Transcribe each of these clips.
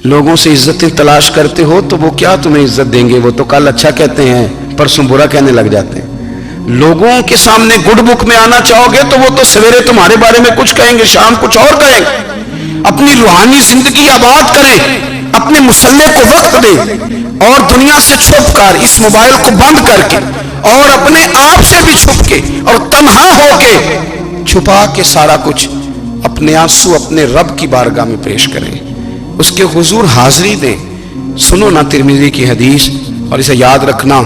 لوگوں سے عزتیں تلاش کرتے ہو تو وہ کیا تمہیں عزت دیں گے؟ وہ تو کل اچھا کہتے ہیں، پرسوں برا کہنے لگ جاتے ہیں۔ لوگوں کے سامنے گڈ بک میں آنا چاہو گے تو وہ تو سویرے تمہارے بارے میں کچھ کہیں گے، شام کچھ اور کہیں گے۔ اپنی روحانی زندگی آباد کریں، اپنے مسلح کو وقت دیں، اور دنیا سے چھپ کر، اس موبائل کو بند کر کے، اور اپنے آپ سے بھی چھپ کے اور تنہا ہو کے، چھپا کے سارا کچھ اپنے آنسو اپنے رب کی بارگاہ میں پیش کریں، اس کے حضور حاضری دیں۔ سنو نا ترمذی کی حدیث، اور اسے یاد رکھنا،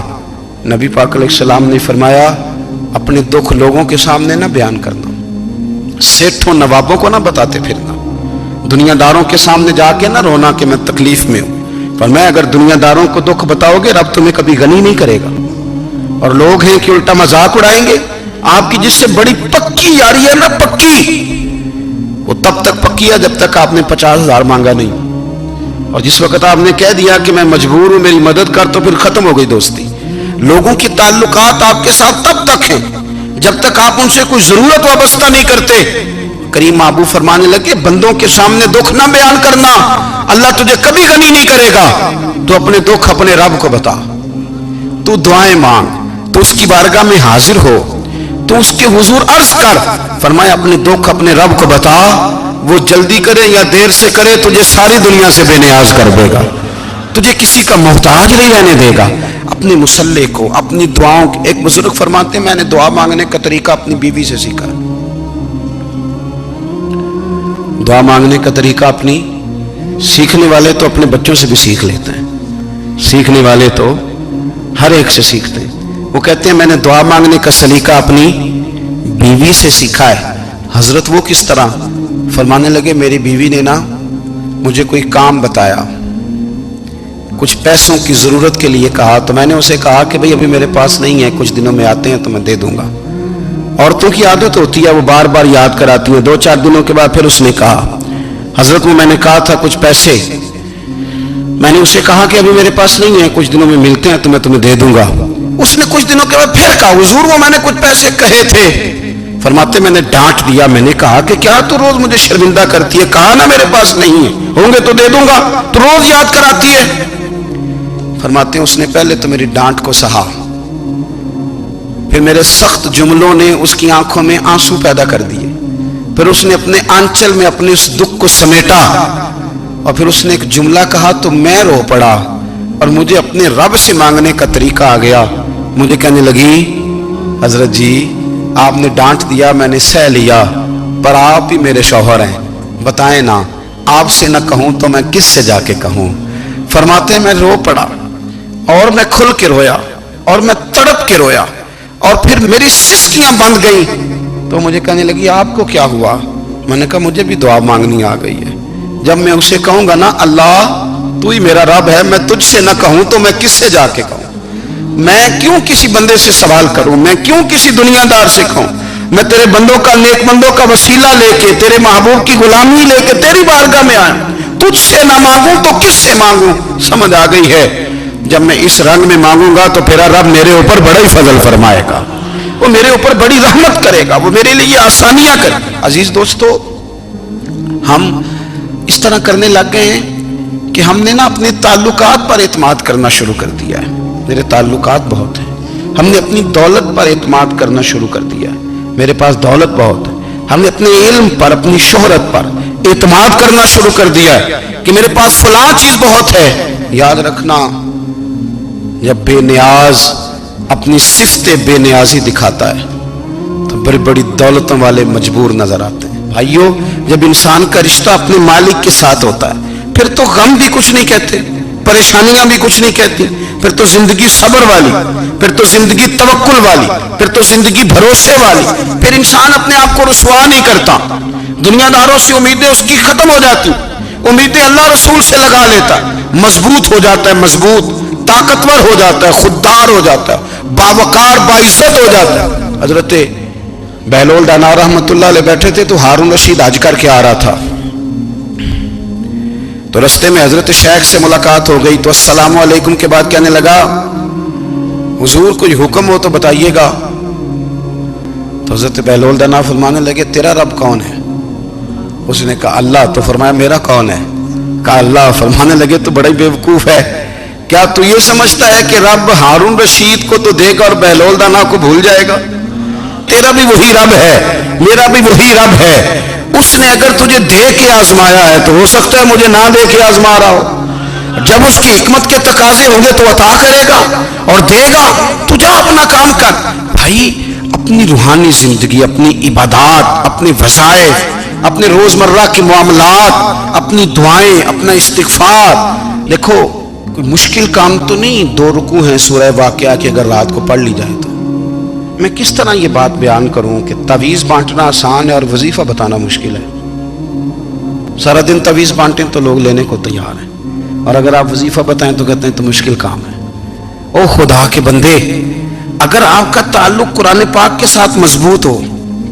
نبی پاک علیہ السلام نے فرمایا اپنے دکھ لوگوں کے سامنے نہ بیان کرنا، سیٹھوں نوابوں کو نہ بتاتے پھرنا، دنیا داروں کے سامنے جا کے نہ رونا کہ میں تکلیف میں ہوں۔ فرمایا اگر دنیا داروں کو دکھ بتاؤ گے رب تمہیں کبھی غنی نہیں کرے گا۔ اور لوگ ہیں کہ الٹا مذاق اڑائیں گے آپ کی، جس سے بڑی پکی یاری ہے نا، پکی، وہ تب تک پکی ہے جب تک آپ نے 50,000 مانگا نہیں، اور جس وقت آپ نے کہہ دیا کہ میں مجبور ہوں میری مدد کر، تو پھر ختم ہو گئی دوستی۔ لوگوں کی تعلقات آپ کے ساتھ تب تک ہیں جب تک آپ ان سے کوئی ضرورت وابستہ نہیں کرتے۔ کریم محبوب فرمانے لگے بندوں کے سامنے دکھ نہ بیان کرنا، اللہ تجھے کبھی غنی نہیں کرے گا۔ تو اپنے دکھ اپنے رب کو بتا، تو دعائیں مانگ، تو اس کی بارگاہ میں حاضر ہو، تو اس کے حضور عرض کر۔ فرمایا اپنے دکھ اپنے رب کو بتا، وہ جلدی کرے یا دیر سے کرے تجھے ساری دنیا سے بے نیاز کر دے گا، تجھے کسی کا محتاج نہیں رہنے دے گا۔ اپنے مسلح کو، اپنی دعاؤں، ایک بزرگ فرماتے ہیں میں نے دعا مانگنے کا طریقہ اپنی بیوی سے سیکھا، دعا مانگنے کا طریقہ اپنی، سیکھنے والے تو اپنے بچوں سے بھی سیکھ لیتے ہیں، سیکھنے والے تو ہر ایک سے سیکھتے ہیں۔ وہ کہتے ہیں میں نے دعا مانگنے کا سلیقہ اپنی بیوی سے سیکھا ہے۔ حضرت وہ کس طرح؟ فرمانے لگے میری بیوی نے نا مجھے کوئی کام بتایا، کچھ پیسوں کی ضرورت کے لیے کہا، تو میں نے اسے کہا کہ بھئی ابھی میرے پاس نہیں ہے، کچھ دنوں میں آتے ہیں تو میں دے دوں گا۔ عورتوں کی عادت ہوتی ہے وہ بار بار یاد کراتی ہیں، 2-4 دنوں کے بعد پھر اس نے کہا حضرت وہ میں نے کہا تھا کچھ پیسے، میں نے اسے کہا کہ ابھی میرے پاس نہیں ہے، کچھ دنوں میں ملتے ہیں تو میں تمہیں دے دوں گا۔ اس نے کچھ دنوں کے بعد پھر کہا حضور وہ میں نے کچھ پیسے کہے تھے۔ فرماتے میں نے ڈانٹ دیا، میں نے کہا کہ کیا تو روز مجھے شرمندہ کرتی ہے، کہا نا میرے پاس نہیں ہے، ہوں گے تو دے دوں گا، تو روز یاد کراتی ہے۔ فرماتے ہیں اس نے پہلے تو میری ڈانٹ کو سہا، پھر میرے سخت جملوں نے اس کی آنکھوں میں آنسو پیدا کر دیے، پھر اس نے اپنے آنچل میں اپنے اس دکھ کو سمیٹا، اور پھر اس نے ایک جملہ کہا تو میں رو پڑا، اور مجھے اپنے رب سے مانگنے کا طریقہ آ گیا۔ مجھے کہنے لگی حضرت جی آپ نے ڈانٹ دیا میں نے سہ لیا، پر آپ ہی میرے شوہر ہیں، بتائیں نا آپ سے نہ کہوں تو میں کس سے جا کے کہوں۔ فرماتے ہیں میں رو پڑا، اور میں کھل کے رویا، اور میں تڑپ کے رویا، اور پھر میری سسکیاں بند گئیں۔ تو مجھے کہنے لگی آپ کو کیا ہوا؟ میں نے کہا مجھے بھی دعا مانگنی آ گئی ہے، جب میں اسے کہوں گا نا اللہ تو ہی میرا رب ہے، میں تجھ سے نہ کہوں تو میں کس سے جا کے کہوں؟ میں کیوں کسی بندے سے سوال کروں؟ میں کیوں کسی دنیا دار سے کہوں؟ میں تیرے بندوں کا، نیک بندوں کا وسیلہ لے کے، تیرے محبوب کی غلامی لے کے تیری بارگاہ میں آیا، تجھ سے نہ مانگوں تو کس سے مانگوں؟ سمجھ آ گئی ہے جب میں اس رنگ میں مانگوں گا تو پھر رب میرے اوپر بڑا ہی فضل فرمائے گا، وہ میرے اوپر بڑی رحمت کرے گا، وہ میرے لیے آسانیاں کرے گا۔ عزیز دوستو ہم اس طرح کرنے لگ گئے ہیں کہ ہم نے نا اپنے تعلقات پر اعتماد کرنا شروع کر دیا ہے۔ میرے تعلقات بہت ہیں، ہم نے اپنی دولت پر اعتماد کرنا شروع کر دیا ہے، میرے پاس دولت بہت ہے، ہم نے اپنے علم پر، اپنی شہرت پر اعتماد کرنا شروع کر دیا ہے کہ میرے پاس فلاں چیز بہت ہے۔ یاد رکھنا جب بے نیاز اپنی صفت بے نیازی دکھاتا ہے تو بڑی بڑی دولتوں والے مجبور نظر آتے ہیں۔ بھائیو جب انسان کا رشتہ اپنے مالک کے ساتھ ہوتا ہے پھر تو غم بھی کچھ نہیں کہتے، پریشانیاں بھی کچھ نہیں کہتی، پھر تو زندگی صبر والی، پھر تو زندگی توکل والی، پھر تو زندگی بھروسے والی، پھر انسان اپنے آپ کو رسوا نہیں کرتا، دنیا داروں سے امیدیں اس کی ختم ہو جاتی، امیدیں اللہ رسول سے لگا لیتا ہے، مضبوط ہو جاتا ہے، مضبوط، طاقتور ہو جاتا ہے، خوددار ہو جاتا ہے، باوقار باعزت ہو جاتا ہے۔ حضرت بہلول دانا رحمت اللہ علیہ بیٹھے تھے تو ہارون رشید حج کر کے آ رہا تھا، تو رستے میں حضرت شیخ سے ملاقات ہو گئی، تو السلام علیکم کے بعد کہنے لگا حضور کوئی حکم ہو تو بتائیے گا۔ تو حضرت بہلول دانا فرمانے لگے تیرا رب کون ہے؟ اس نے کہا اللہ۔ تو فرمایا میرا کون ہے؟ کہا اللہ فرمانے لگے تو بڑا ہی بیوقوف ہے، کیا تو یہ سمجھتا ہے کہ رب ہارون رشید کو تو دے گا اور بہلول دانا کو بھول جائے گا؟ تیرا بھی وہی رب ہے، میرا بھی وہی رب ہے، اس نے اگر تجھے دے کے آزمایا ہے تو ہو سکتا ہے مجھے نہ دے کے آزما رہا ہو، جب اس کی حکمت کے تقاضے ہوں گے تو عطا کرے گا اور دے گا، تو جا اپنا کام کر۔ بھائی اپنی روحانی زندگی، اپنی عبادات، اپنے وظائف، اپنے روزمرہ کے معاملات، اپنی دعائیں، اپنا استغفار، دیکھو کوئی مشکل کام تو نہیں 2 رکوع ہیں سورہ واقعہ کی اگر رات کو پڑھ لی جائے تو۔ میں کس طرح یہ بات بیان کروں کہ تعویذ بانٹنا آسان ہے اور وظیفہ بتانا مشکل ہے؟ سارا دن تعویذ بانٹیں تو لوگ لینے کو تیار ہیں، اور اگر آپ وظیفہ بتائیں تو کہتے ہیں تو مشکل کام ہے۔ او خدا کے بندے، اگر آپ کا تعلق قرآن پاک کے ساتھ مضبوط ہو،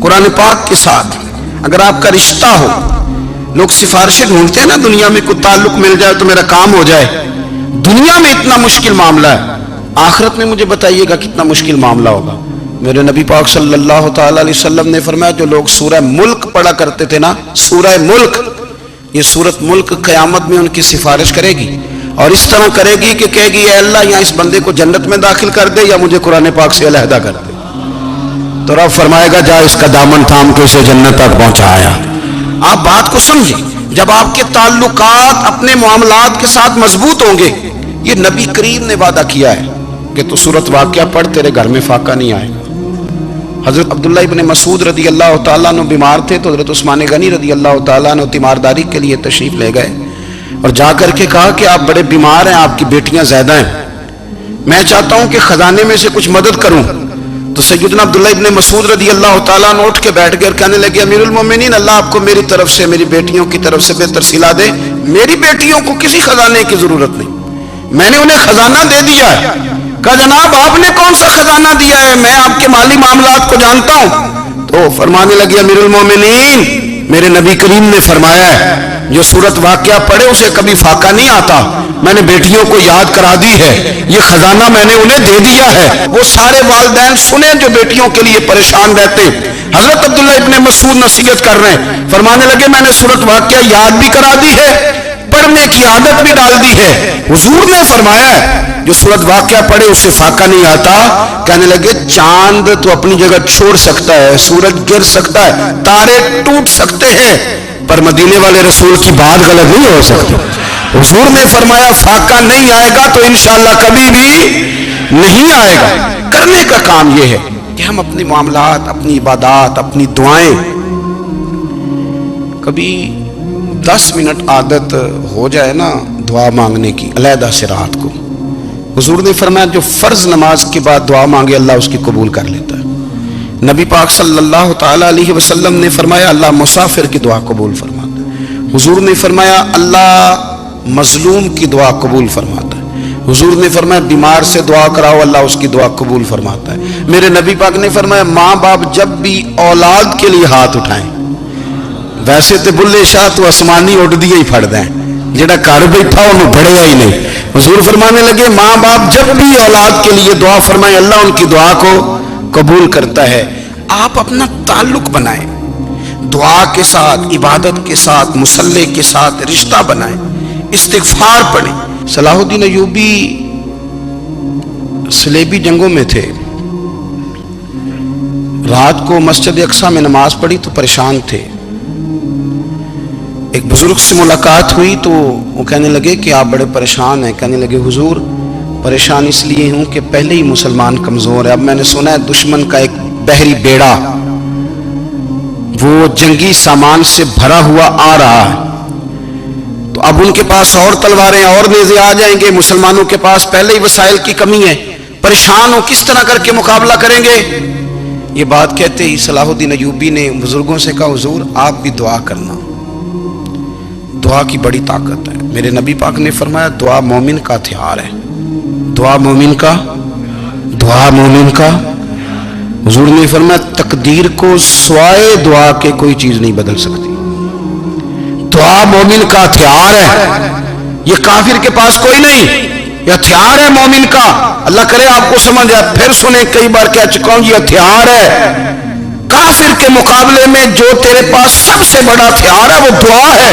قرآن پاک کے ساتھ اگر آپ کا رشتہ ہو، لوگ سفارشیں ڈھونڈتے ہیں نا دنیا میں، کوئی تعلق مل جائے تو میرا کام ہو جائے، دنیا میں اتنا مشکل معاملہ ہے، آخرت میں مجھے بتائیے گا کتنا مشکل معاملہ ہوگا۔ میرے نبی پاک صلی اللہ تعالی علیہ وسلم نے فرمایا جو لوگ سورہ ملک پڑھا کرتے تھے نا، سورہ ملک، یہ سورت ملک قیامت میں ان کی سفارش کرے گی، اور اس طرح کرے گی کہ کہے گی اے اللہ یا اس بندے کو جنت میں داخل کر دے یا مجھے قرآن پاک سے علیحدہ کر دے، تو رب فرمائے گا جا اس کا دامن تھام کے اسے جنت تک پہنچایا۔ آپ بات کو سمجھیں، جب آپ کے تعلقات اپنے معاملات کے ساتھ مضبوط ہوں گے، یہ نبی کریم نے وعدہ کیا ہے کہ تو سورت واقعہ پڑھ تیرے گھر میں فاقہ نہیں آئے گا۔ حضرت عبداللہ ابن مسعود رضی اللہ تعالیٰ عنہ بیمار تھے تو حضرت عثمان غنی رضی اللہ تعالیٰ عنہ تیمارداری کے لیے تشریف لے گئے اور جا کر کے کہا کہ آپ بڑے بیمار ہیں، آپ کی بیٹیاں زیادہ ہیں، میں چاہتا ہوں کہ خزانے میں سے کچھ مدد کروں۔ تو سیدنا عبداللہ ابن مسعود رضی اللہ تعالیٰ عنہ اٹھ کے بیٹھ گئے اور کہنے لگے امیر المومنین، اللہ آپ کو میری طرف سے، میری بیٹیوں کی طرف سے بہتر صلہ دے، میری بیٹیوں کو کسی خزانے کی ضرورت نہیں، میں نے انہیں خزانہ دے دیا ہے۔ کہا جناب آپ نے کون سا خزانہ دیا ہے، میں آپ کے مالی معاملات کو جانتا ہوں۔ تو فرمانے لگے امیر المومنین، میرے نبی کریم نے فرمایا ہے جو سورت واقعہ پڑھے اسے کبھی فاقہ نہیں آتا، میں نے بیٹیوں کو یاد کرا دی ہے، یہ خزانہ میں نے انہیں دے دیا ہے۔ وہ سارے والدین سنیں جو بیٹیوں کے لیے پریشان رہتے، حضرت عبداللہ ابن مسعود نصیحت کر رہے ہیں، فرمانے لگے میں نے سورت واقعہ یاد بھی کرا دی ہے، پڑھنے کی عادت بھی ڈال دی ہے۔ حضور نے فرمایا ہے جو سورت واقعہ پڑھے اسے فاقہ نہیں آتا۔ کہنے لگے چاند تو اپنی جگہ چھوڑ سکتا ہے، سورج گر سکتا ہے، تارے ٹوٹ سکتے ہیں، پر مدینے والے رسول کی بات غلط نہیں ہو سکتی۔ حضور نے فرمایا فاقہ نہیں آئے گا تو انشاءاللہ کبھی بھی نہیں آئے گا۔ کرنے کا کام یہ ہے کہ ہم اپنے معاملات، اپنی عبادات، اپنی دعائیں کبھی 10 منٹ عادت ہو جائے نا دعا مانگنے کی علیحدہ سے رات کو۔ حضور نے فرمایا جو فرض نماز کے بعد دعا مانگے اللہ اس کی قبول کر لیتا ہے۔ نبی پاک صلی اللہ تعالی علیہ وسلم نے فرمایا اللہ مسافر کی دعا قبول فرماتا ہے۔ حضور نے فرمایا اللہ مظلوم کی دعا قبول فرماتا ہے۔ حضور نے فرمایا بیمار سے دعا کراؤ اللہ اس کی دعا قبول فرماتا ہے۔ میرے نبی پاک نے فرمایا ماں باپ جب بھی اولاد کے لیے ہاتھ اٹھائیں، ویسے تو بلے شاہ تو آسمانی اڈ دیے ہی پھڑ دیں، جڑا گھر بیٹھا انہوں بڑھیا ہی نہیں۔ حضور فرمانے لگے ماں باپ جب بھی اولاد کے لیے دعا فرمائیں اللہ ان کی دعا کو قبول کرتا ہے۔ آپ اپنا تعلق بنائیں، دعا کے ساتھ، عبادت کے ساتھ، مصلی کے ساتھ رشتہ بنائیں، استغفار پڑھیں۔ صلاح الدین ایوبی صلیبی جنگوں میں تھے، رات کو مسجد اقصی میں نماز پڑھی تو پریشان تھے۔ ایک بزرگ سے ملاقات ہوئی تو وہ کہنے لگے کہ آپ بڑے پریشان ہیں۔ کہنے لگے حضور پریشان اس لیے ہوں کہ پہلے ہی مسلمان کمزور ہے، اب میں نے سنا ہے دشمن کا ایک بحری بیڑا وہ جنگی سامان سے بھرا ہوا آ رہا ہے، تو اب ان کے پاس اور تلواریں اور نیزے آ جائیں گے، مسلمانوں کے پاس پہلے ہی وسائل کی کمی ہے، پریشان ہو کس طرح کر کے مقابلہ کریں گے۔ یہ بات کہتے ہی صلاح الدین ایوبی نے بزرگوں سے کہا حضور آپ بھی دعا کرنا، دعا کی بڑی طاقت ہے۔ میرے نبی پاک نے فرمایا دعا مومن کا ہتھیار ہے، دعا مومن کا، دعا مومن کا۔ حضور نے فرمایا تقدیر کو سوائے دعا کے کوئی چیز نہیں بدل سکتی، دعا مومن کا ہتھیار ہے، یہ کافر کے پاس کوئی نہیں، یہ ہتھیار ہے مومن کا۔ اللہ کرے آپ کو سمجھ آئے، پھر سنیں کئی بار کہہ چکا ہوں یہ ہتھیار ہے۔ کافر کے مقابلے میں جو تیرے پاس سب سے بڑا ہتھیار ہے وہ دعا ہے۔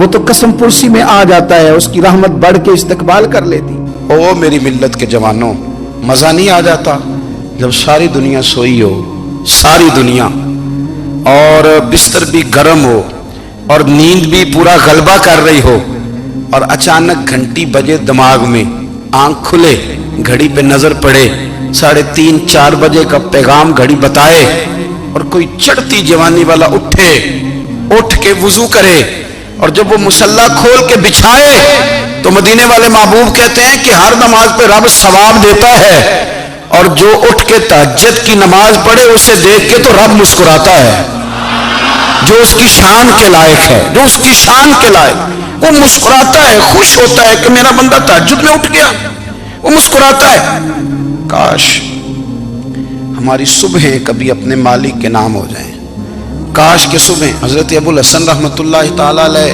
وہ تو قسم پرسی میں آ جاتا ہے, اس کی رحمت بڑھ کے استقبال کر لیتی. او میری ملت کے جوانوں, مزہ نہیں آ جاتا جب ساری دنیا سوئی ہو, ساری دنیا, اور بستر بھی گرم ہو اور نیند بھی پورا غلبہ کر رہی ہو, اور اچانک گھنٹی بجے دماغ میں, آنکھ کھلے, گھڑی پہ نظر پڑے, 3:30 4 بجے کا پیغام گھڑی بتائے, اور کوئی چڑھتی جوانی والا اٹھ کے وضو کرے, اور جب وہ مصلی کھول کے بچھائے تو مدینے والے محبوب کہتے ہیں کہ ہر نماز پہ رب ثواب دیتا ہے, اور جو اٹھ کے تہجد کی نماز پڑھے اسے دیکھ کے تو رب مسکراتا ہے, جو اس کی شان کے لائق ہے, جو اس کی شان کے لائق, وہ مسکراتا ہے, خوش ہوتا ہے کہ میرا بندہ تہجد میں اٹھ گیا, وہ مسکراتا ہے. کاش ہماری صبحیں کبھی اپنے مالک کے نام ہو جائیں, کاش کے صبح. حضرت ابو الحسن رحمۃ اللہ تعالی علیہ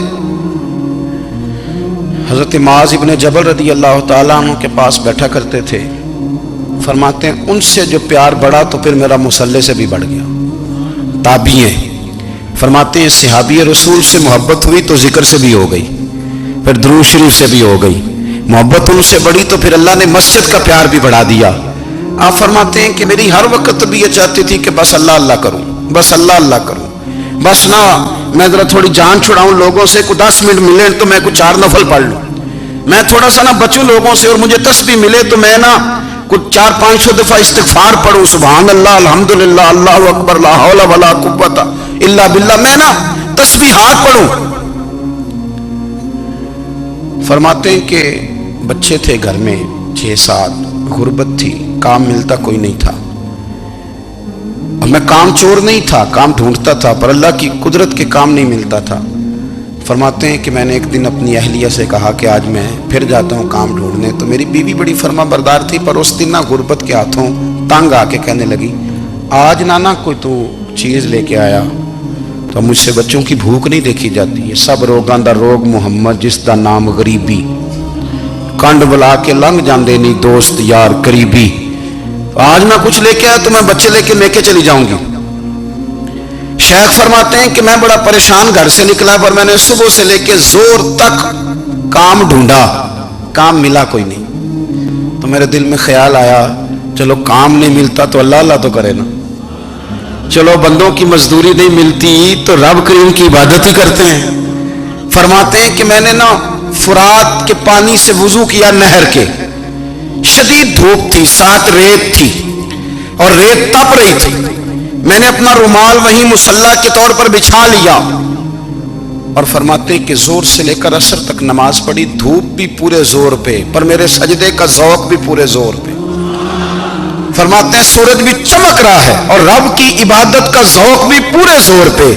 حضرت معاذ ابن جبل رضی اللہ تعالیٰ عنہ کے پاس بیٹھا کرتے تھے. فرماتے ہیں ان سے جو پیار بڑھا تو پھر میرا مصلی سے بھی بڑھ گیا. تابعی ہیں, فرماتے ہیں صحابی رسول سے محبت ہوئی تو ذکر سے بھی ہو گئی, پھر درود شریف سے بھی ہو گئی. محبت ان سے بڑھی تو پھر اللہ نے مسجد کا پیار بھی بڑھا دیا. آپ فرماتے ہیں کہ میری ہر وقت بھی یہ چاہتی تھی کہ بس اللہ اللہ کروں, بس اللہ اللہ کروں, بس نہ میں ذرا تھوڑی جان چھڑاؤں لوگوں سے, کو 10 منٹ ملے تو میں کچھ 4 نفل پڑھ لوں, میں تھوڑا سا نہ بچوں لوگوں سے, اور مجھے تسبیح ملے تو میں نہ کچھ 400-500 دفعہ استغفار پڑھوں, سبحان اللہ, الحمدللہ, اللہ اکبر, لا حول ولا قوت الا باللہ, میں نہ تسبیحات پڑھوں. فرماتے ہیں کہ بچے تھے گھر میں 6-7, غربت تھی, کام ملتا کوئی نہیں تھا, اور میں کام چور نہیں تھا, کام ڈھونڈتا تھا, پر اللہ کی قدرت کے کام نہیں ملتا تھا. فرماتے ہیں کہ میں نے ایک دن اپنی اہلیہ سے کہا کہ آج میں پھر جاتا ہوں کام ڈھونڈنے. تو میری بیوی بڑی فرما بردار تھی, پر اس دن نہ غربت کے ہاتھوں تنگ آ کے کہنے لگی, آج نانا کوئی تو چیز لے کے آیا. تو مجھ سے بچوں کی بھوک نہیں دیکھی جاتی ہے, سب روگاں دا روگ محمد جس دا نام غریبی, کنڈ بلا کے لنگ جاندے نہیں دوست یار قریبی. آج نہ کچھ لے کے آیا تو میں بچے لے کے چلی جاؤں گی. شیخ فرماتے ہیں کہ میں بڑا پریشان گھر سے نکلا, پر میں نے صبح سے لے کے زور تک کام ڈھونڈا, کام ملا کوئی نہیں. تو میرے دل میں خیال آیا, چلو کام نہیں ملتا تو اللہ اللہ تو کرے نا, چلو بندوں کی مزدوری نہیں ملتی تو رب کریم کی عبادت ہی کرتے ہیں. فرماتے ہیں کہ میں نے نا فرات کے پانی سے وضو کیا, نہر کے, شدید دھوپ تھی, ساتھ ریت تھی اور ریت تپ رہی تھی. میں نے اپنا رومال وہیں مصلی کے طور پر بچھا لیا, اور فرماتے ہیں کہ زور سے لے کر عصر تک نماز پڑھی, دھوپ بھی پورے زور پہ, پر میرے سجدے کا ذوق بھی پورے زور پہ. فرماتے ہیں سورج بھی چمک رہا ہے اور رب کی عبادت کا ذوق بھی پورے زور پہ.